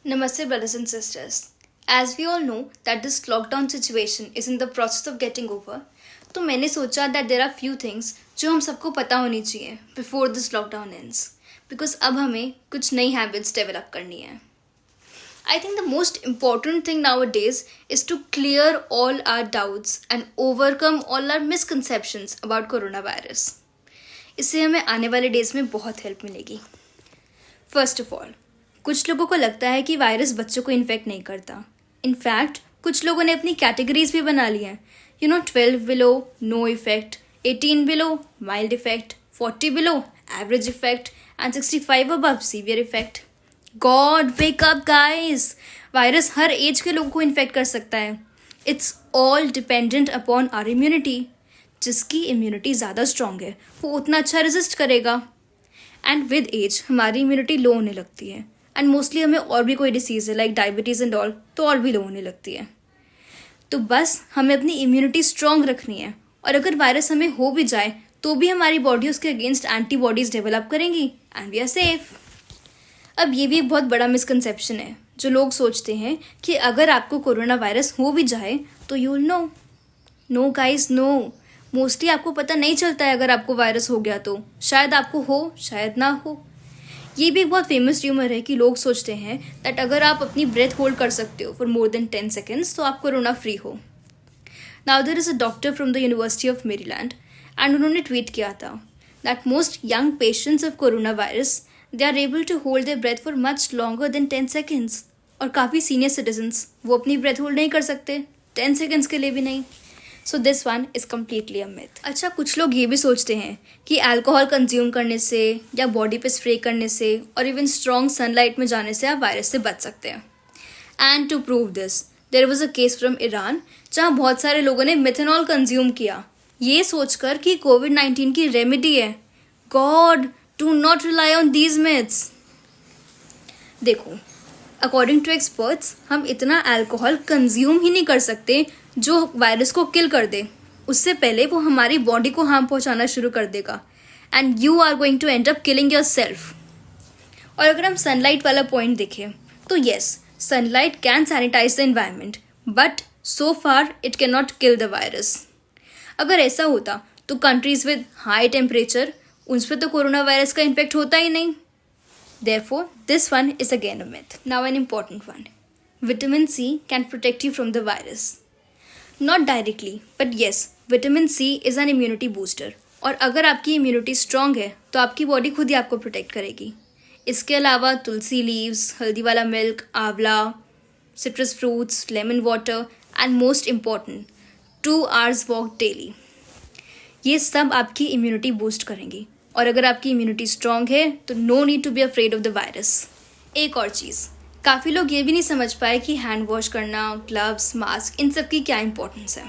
Namaste, brothers and sisters. As we all know that this lockdown situation is in the process of getting over, तो मैंने सोचा that there are few things जो हम सबको पता होनी चाहिए before this lockdown ends, because अब हमें कुछ नई habits develop करनी है. I think the most important thing nowadays is to clear all our doubts and overcome all our misconceptions about coronavirus. इससे हमें आने वाले डेज में बहुत हेल्प मिलेगी. फर्स्ट ऑफ ऑल, कुछ लोगों को लगता है कि वायरस बच्चों को इन्फेक्ट नहीं करता. इनफैक्ट कुछ लोगों ने अपनी कैटेगरीज भी बना ली हैं. 12 below no effect, 18 below mild effect, 40 below average effect and 65 above severe effect. God wake up guys, virus हर एज के लोगों को इन्फेक्ट कर सकता है. It's all dependent upon our immunity. जिसकी इम्यूनिटी ज़्यादा स्ट्रॉन्ग है वो उतना अच्छा रेजिस्ट करेगा. एंड विद एज हमारी इम्यूनिटी लो होने लगती है. एंड मोस्टली हमें और भी कोई डिसीज़ है लाइक डायबिटीज़ एंड ऑल तो और भी लो होने लगती है. तो बस हमें अपनी इम्यूनिटी स्ट्रॉन्ग रखनी है. और अगर वायरस हमें हो भी जाए तो भी हमारी बॉडी उसके अगेंस्ट एंटीबॉडीज़ डेवलप करेंगी एंड वी आर सेफ. अब ये भी एक बहुत बड़ा मिसकंसेप्शन है जो लोग सोचते हैं कि अगर आपको कोरोना वायरस हो भी जाए तो you will know. No guys, no. Mostly आपको पता नहीं चलता है अगर आपको वायरस हो गया तो. शायद आपको हो, शायद ना हो. ये भी एक बहुत फेमस र्यूमर है कि लोग सोचते हैं दैट अगर आप अपनी ब्रेथ होल्ड कर सकते हो फॉर मोर देन 10 सेकेंड्स तो आप कोरोना फ्री हो. Now there is a doctor from the university of Maryland and उन्होंने ट्वीट किया था that most young patients of corona virus they are able to hold their breath for much longer than 10 seconds. और काफ़ी senior citizens वो अपनी breath hold नहीं कर सकते 10 सेकेंड्स के लिए भी नहीं. So this one is completely a myth. अच्छा, कुछ लोग ये भी सोचते हैं कि अल्कोहल कंज्यूम करने से या बॉडी पे स्प्रे करने से और इवन स्ट्रॉन्ग सनलाइट में जाने से आप वायरस से बच सकते हैं. And to prove this there was a case from Iran जहाँ बहुत सारे लोगों ने मिथेनॉल कंज्यूम किया ये सोचकर कि कोविड-19 की रेमेडी है. God, do not rely on these myths. देखो, अकॉर्डिंग टू एक्सपर्ट्स हम इतना अल्कोहल कंज्यूम ही नहीं कर सकते जो वायरस को किल कर दे. उससे पहले वो हमारी बॉडी को हार्म पहुंचाना शुरू कर देगा and you are going to end up killing yourself. और अगर हम सनलाइट वाला पॉइंट देखें तो yes, sunlight can sanitise the environment but so far it can not kill the virus. अगर ऐसा होता तो कंट्रीज विद हाई टेम्परेचर उन पर तो कोरोना वायरस का इन्फेक्ट होता ही नहीं. Therefore, this one is again a myth. Now an important one. Vitamin C can protect you from the virus. Not directly, but yes, vitamin C is an immunity booster. और अगर आपकी immunity strong है तो आपकी body खुद ही आपको protect करेगी. इसके अलावा तुलसी लीव्स, हल्दी वाला मिल्क, आंवला, citrus fruits, lemon water and most important 2 hours walk daily. ये सब आपकी इम्यूनिटी बूस्ट करेंगी. और अगर आपकी इम्यूनिटी स्ट्रॉन्ग है तो no need to be afraid of the virus. एक और चीज़, काफ़ी लोग ये भी नहीं समझ पाए कि हैंड वॉश करना, ग्लव्स, मास्क, इन सब की क्या इंपॉर्टेंस है.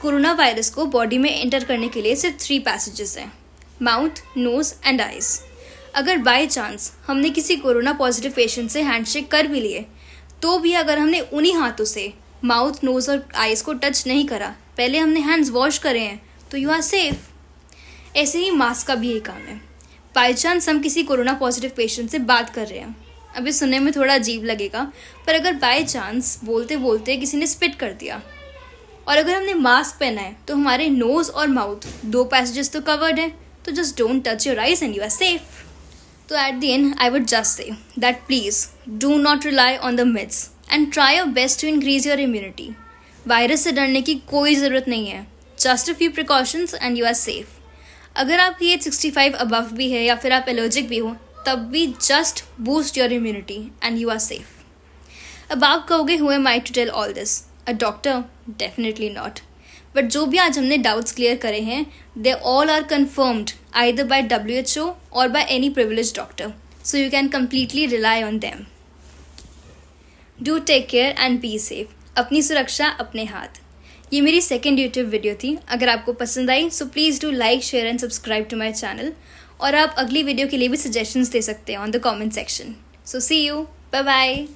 कोरोना वायरस को बॉडी में एंटर करने के लिए सिर्फ 3 पैसेजेस हैं, माउथ, नोज़ एंड आइज़. अगर बाय चांस हमने किसी कोरोना पॉजिटिव पेशेंट से हैंडशेक कर भी लिए तो भी अगर हमने उन्हीं हाथों से माउथ, नोज़ और आइज़ को टच नहीं करा, पहले हमने हैंड्स वॉश करे हैं, तो यू आर सेफ. ऐसे ही मास्क का भी यही काम है. बाई चांस हम किसी कोरोना पॉजिटिव पेशेंट से बात कर रहे हैं, अभी सुनने में थोड़ा अजीब लगेगा, पर अगर बाई चांस बोलते बोलते किसी ने स्पिट कर दिया और अगर हमने मास्क पहना है तो हमारे नोज़ और माउथ 2 पैसेजेस तो कवर्ड हैं, तो just don't touch your eyes and you are safe. तो at the end I would just say that please do not rely on the myths and try your best to increase your immunity. Virus से डरने की कोई ज़रूरत नहीं है. Just a few precautions and you are safe. अगर आपकी as 65 above भी है या फिर आप एलर्जिक भी हो तब भी just boost your immunity and you are safe. अब आप कहोगे who am I to tell all this, a doctor? Definitely not. But जो भी आज हमने डाउट्स क्लियर करे हैं they all are confirmed either by WHO और by any privilege doctor, so you can completely rely on them. Do take care and be safe. अपनी सुरक्षा अपने हाथ. ये मेरी सेकेंड यूट्यूब वीडियो थी. अगर आपको पसंद आई so please do like, share and subscribe to my channel. और आप अगली वीडियो के लिए भी सजेशंस दे सकते हैं on the comment section. So see you, bye bye.